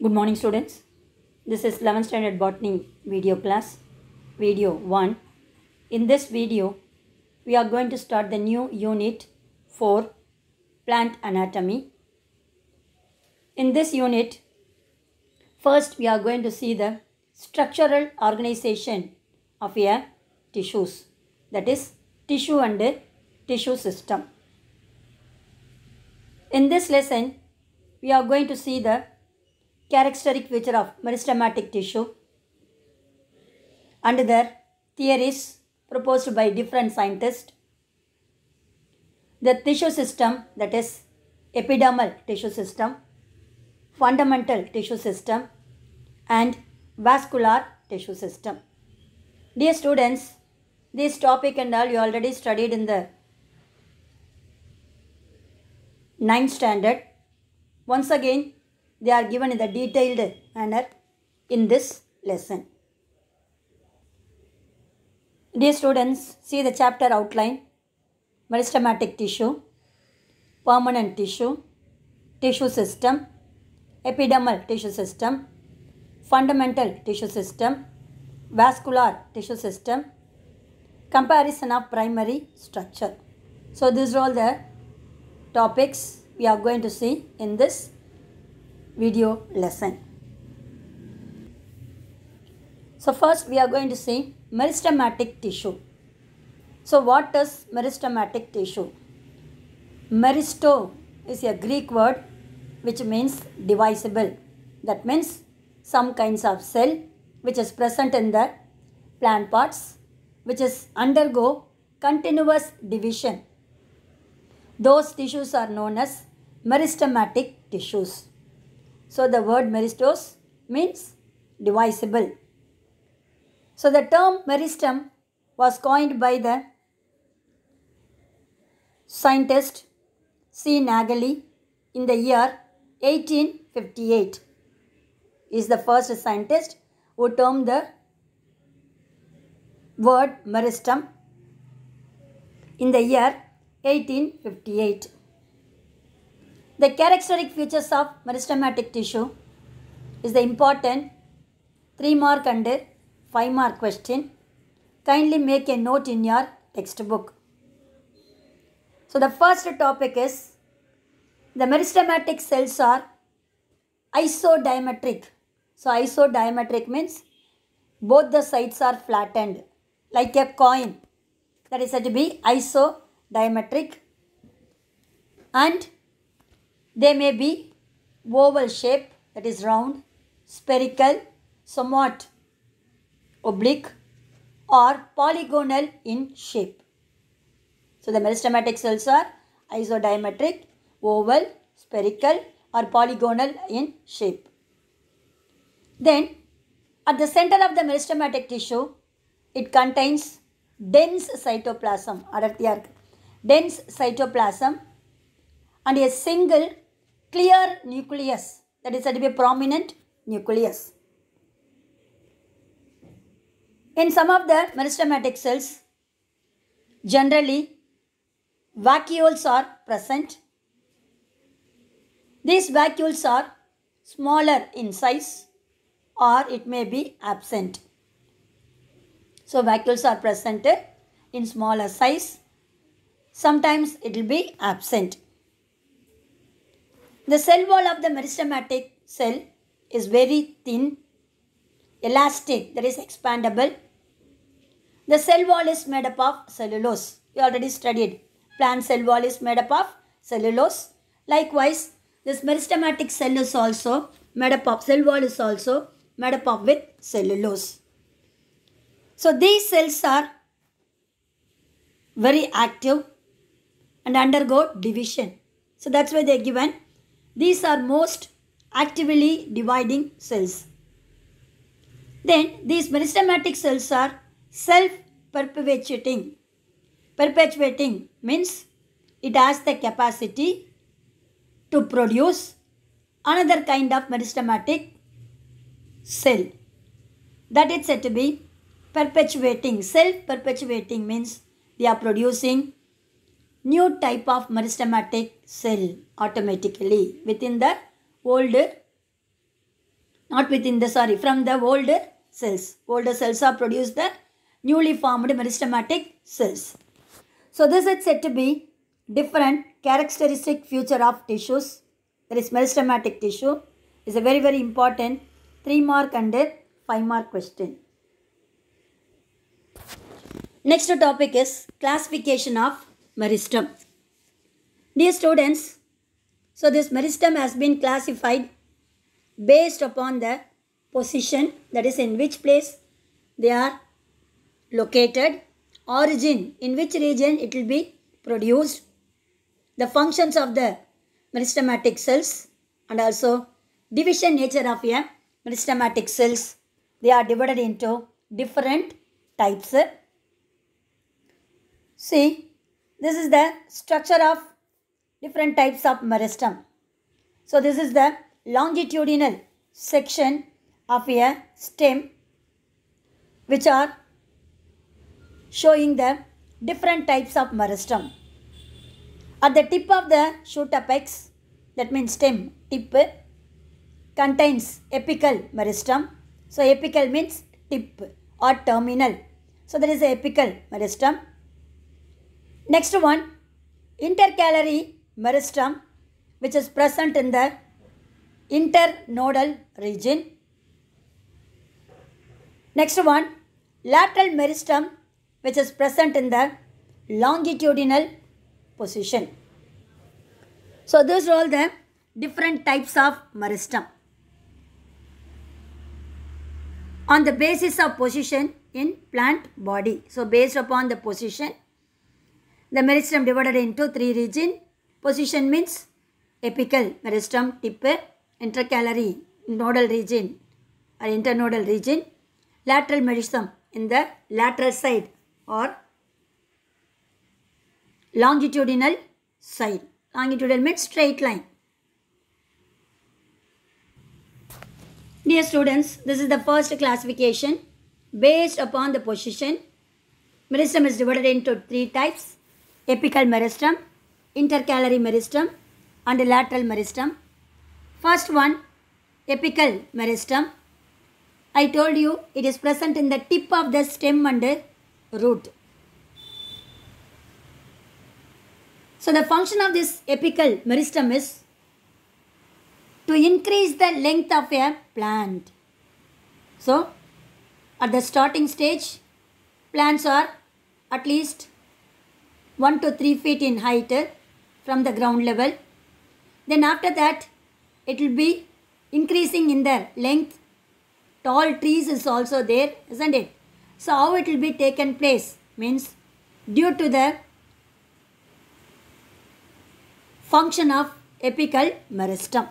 Good morning, students. This is 11th standard botany video class, video 1. In this video, we are going to start the new unit 4, plant anatomy. In this unit, first we are going to see the structural organization of a tissues, that is tissue and tissue system. In this lesson, we are going to see the characteristic feature of meristematic tissue and their theories proposed by different scientists. The tissue system, that is epidermal tissue system, fundamental tissue system and vascular tissue system. Dear students, this topic and all you already studied in the 9th standard. Once again, they are given in the detailed manner in this lesson. Dear students, see the chapter outline: meristematic tissue, permanent tissue, tissue system, epidermal tissue system, fundamental tissue system, vascular tissue system, comparison of primary structure. So these are all the topics we are going to see in this video lesson. So first we are going to see meristematic tissue. So what is meristematic tissue? Meristo is a Greek word which means divisible. That means some kinds of cell which is present in the plant parts which is undergo continuous division. Those tissues are known as meristematic tissues. So the word meristos means divisible. So the term meristem was coined by the scientist C. Nageli in the year 1858. He is the first scientist who termed the word meristem in the year 1858. The characteristic features of meristematic tissue is the important 3-mark and 5-mark question. Kindly make a note in your textbook. So the first topic is the meristematic cells are isodiametric. So isodiametric means both the sides are flattened like a coin. That is said to be isodiametric, and they may be oval shape, that is round, spherical, somewhat oblique, or polygonal in shape. So the meristematic cells are isodiametric, oval, spherical, or polygonal in shape. Then at the center of the meristematic tissue, it contains dense cytoplasm, dense cytoplasm, and a single clear nucleus, that is said to be a prominent nucleus. In some of the meristematic cells, generally vacuoles are present. These vacuoles are smaller in size or it may be absent. So vacuoles are present in smaller size. Sometimes it will be absent. The cell wall of the meristematic cell is very thin, elastic, that is expandable. The cell wall is made up of cellulose. You already studied. Plant cell wall is made up of cellulose. Likewise, this meristematic cell is also made up of, cell wall is also made up of with cellulose. So these cells are very active and undergo division. So that's why they are given. These are most actively dividing cells. Then these meristematic cells are self-perpetuating. Perpetuating means it has the capacity to produce another kind of meristematic cell. That is said to be perpetuating. Self-perpetuating means they are producing new type of meristematic cell automatically within the old not within the, sorry, from the older cells. Older cells are produced the newly formed meristematic cells. So this is said to be different characteristic feature of tissues. That is meristematic tissue is a very, very important 3 mark and 5 mark question. Next topic is classification of meristem. Dear students, so this meristem has been classified based upon the position, that is in which place they are located, origin, in which region it will be produced, the functions of the meristematic cells, and also division nature of a meristematic cells. They are divided into different types. See, this is the structure of different types of meristem. So this is the longitudinal section of a stem which are showing the different types of meristem. At the tip of the shoot apex, that means stem tip, contains apical meristem. So apical means tip or terminal. So there is a apical meristem. Next one, intercalary meristem, which is present in the internodal region. Next one, lateral meristem, which is present in the longitudinal position. So these are all the different types of meristem. On the basis of position in plant body. So based upon the position, the meristem divided into 3 regions. Position means apical meristem, tip, intercalary nodal region or internodal region, lateral meristem in the lateral side or longitudinal side. Longitudinal means straight line. Dear students, this is the first classification based upon the position. Meristem is divided into 3 types: apical meristem, intercalary meristem, and lateral meristem. First one, apical meristem. I told you it is present in the tip of the stem and root. So the function of this apical meristem is to increase the length of a plant. So at the starting stage, plants are at least 1 to 3 feet in height from the ground level. Then after that, it will be increasing in their length. Tall trees is also there, isn't it? So how it will be taken place means due to the function of apical meristem.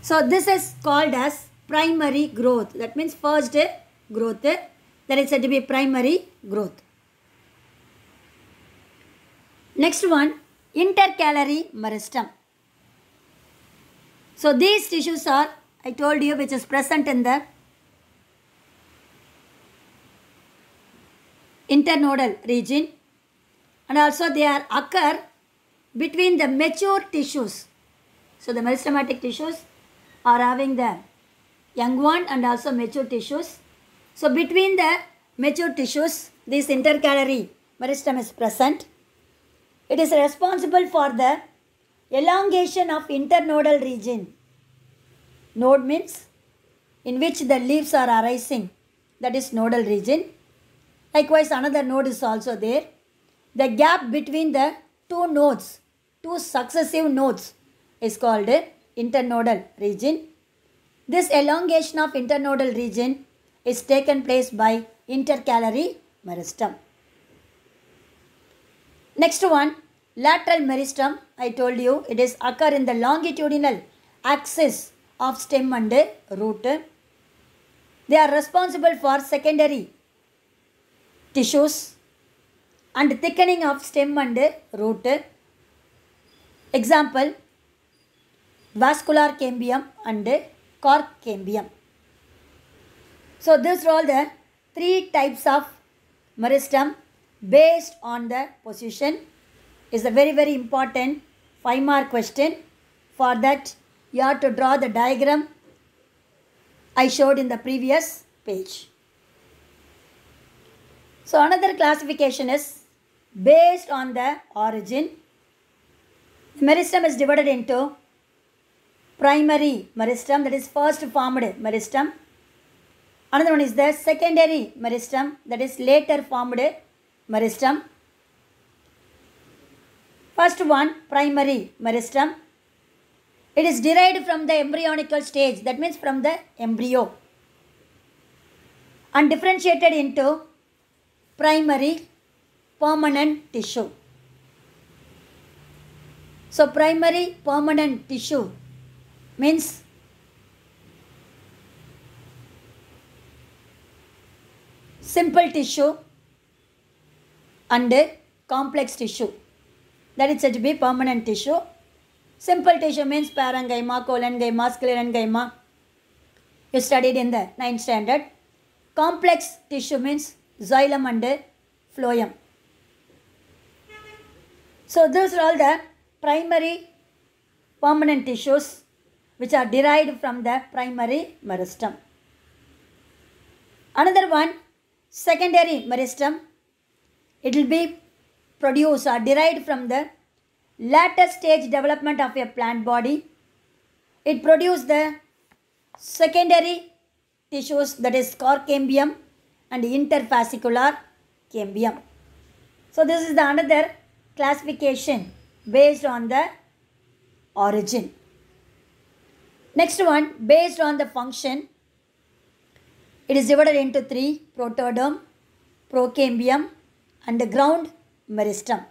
So this is called as primary growth. That means first growth. That is said to be primary growth. Next one, intercalary meristem. So these tissues are, I told you, which is present in the internodal region, and also they are occur between the mature tissues. So the meristematic tissues are having the young one and also mature tissues. So between the mature tissues, this intercalary meristem is present. It is responsible for the elongation of internodal region. Node means in which the leaves are arising, that is nodal region. Likewise, another node is also there. The gap between the two nodes, two successive nodes, is called internodal region. This elongation of internodal region is taken place by intercalary meristem. Next one, lateral meristem. I told you it is occur in the longitudinal axis of stem and root. They are responsible for secondary tissues and thickening of stem and root. Example, vascular cambium and cork cambium. So these are all the 3 types of meristem based on the position. Is a very, very important 5 mark question. For that, you have to draw the diagram I showed in the previous page. So another classification is based on the origin. The meristem is divided into primary meristem, that is first formed meristem. Another one is the secondary meristem, that is later formed meristem. First one, primary meristem. It is derived from the embryonical stage, that means from the embryo, and differentiated into primary permanent tissue. So primary permanent tissue means simple tissue and complex tissue. That is said to be permanent tissue. Simple tissue means parenchyma, collenchyma, sclerenchyma. You studied in the 9th standard. Complex tissue means xylem and phloem. So these are all the primary permanent tissues which are derived from the primary meristem. Another one, secondary meristem. It will be produced or derived from the later stage development of a plant body. It produces the secondary tissues, that is core cambium and interfascicular cambium. So this is the another classification based on the origin. Next one, based on the function. It is divided into three: protoderm, procambium and the ground meristem.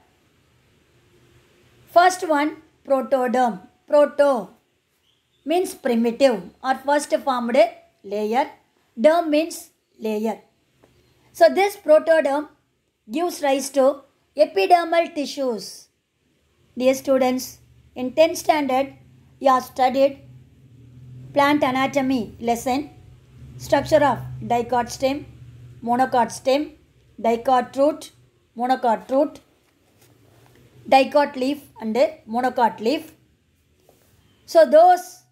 First one, protoderm. Proto means primitive or first formed layer. Derm means layer. So this protoderm gives rise to epidermal tissues. Dear students, in 10th standard you have studied plant anatomy lesson, structure of dicot stem, monocot stem, dicot root, monocot root, dicot leaf and monocot leaf. So those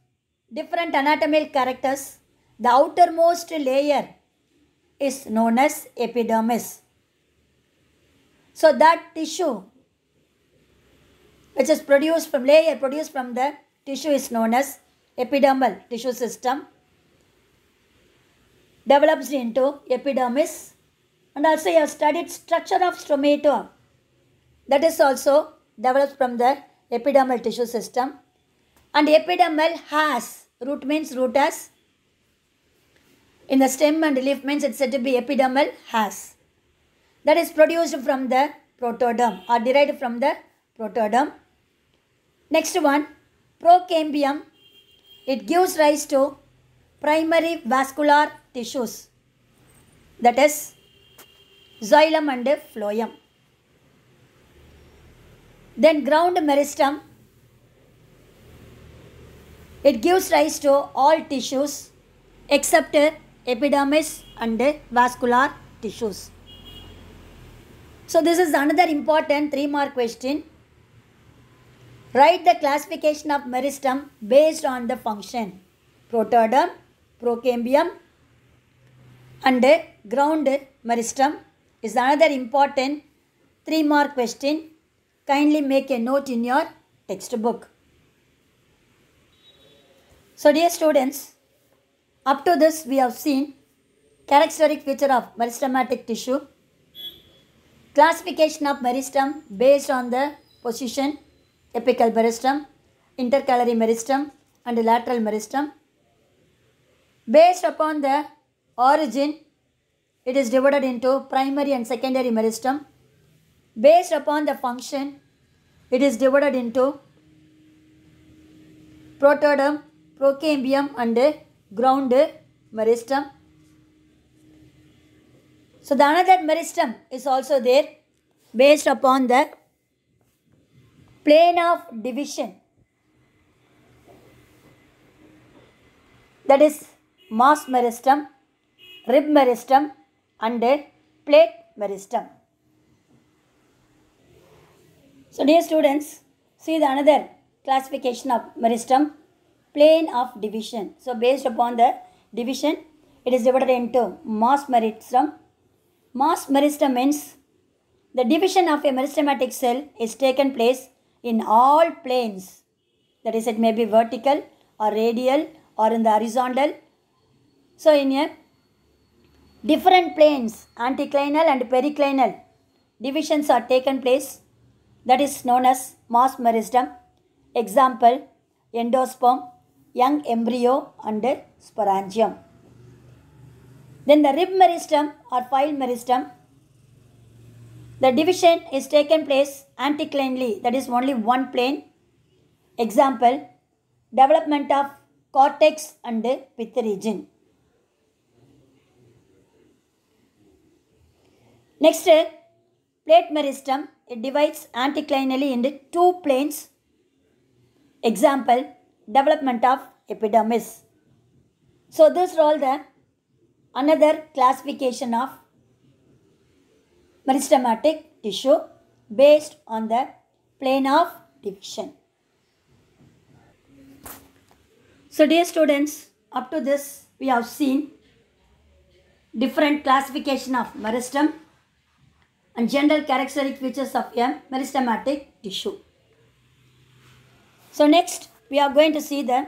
different anatomical characters, the outermost layer is known as epidermis. So that tissue which is produced from the tissue is known as epidermal tissue system, develops into epidermis. And also you have studied structure of stomata, that is also develops from the epidermal tissue system. And epidermal has, root means root has, in the stem and leaf means it's said to be epidermal has, that is produced from the protoderm or derived from the protoderm. Next one, procambium. It gives rise to primary vascular tissues, that is xylem and phloem. Then ground meristem. It gives rise to all tissues except epidermis and vascular tissues. So this is another important 3-mark question. Write the classification of meristem based on the function. Protoderm, procambium and ground meristem is another important 3-mark question. Kindly make a note in your textbook. So dear students, up to this we have seen characteristic feature of meristematic tissue, classification of meristem based on the position, apical meristem, intercalary meristem and lateral meristem. Based upon the origin, it is divided into primary and secondary meristem. Based upon the function, it is divided into protoderm, procambium and ground meristem. So the another meristem is also there based upon the plane of division, that is mass meristem, rib meristem and plate meristem. So dear students, see the another classification of meristem, plane of division. So based upon the division, it is divided into mass meristem. Mass meristem means the division of a meristematic cell is taken place in all planes. That is, it may be vertical or radial or in the horizontal. So in a different planes, anticlinal and periclinal divisions are taken place. That is known as mass meristem. Example, endosperm, young embryo and sporangium. Then the rib meristem or file meristem, the division is taken place anticlinally, that is only one plane. Example, development of cortex and pith region. Next, plate meristem, it divides anticlinally into two planes. Example, development of epidermis. So this is all the another classification of meristematic tissue based on the plane of division. So dear students, up to this we have seen different classification of meristem and general characteristic features of a meristematic tissue. So next we are going to see the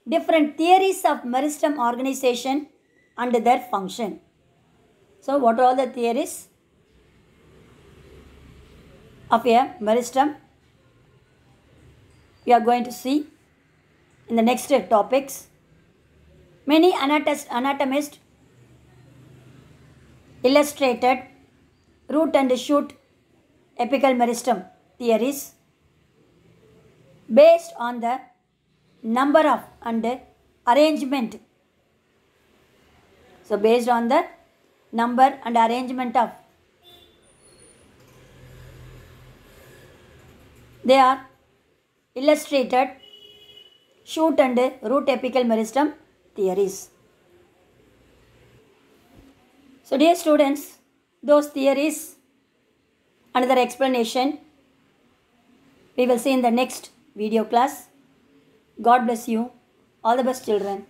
different theories of meristem organization and their function. So what are all the theories of a meristem? We are going to see in the next topics. Many anatomists illustrated root and shoot apical meristem theories based on the number of and arrangement. So based on the number and arrangement of, they are illustrated shoot and root apical meristem theories. So dear students, those theories and their explanation we will see in the next video class. God bless you. All the best, children.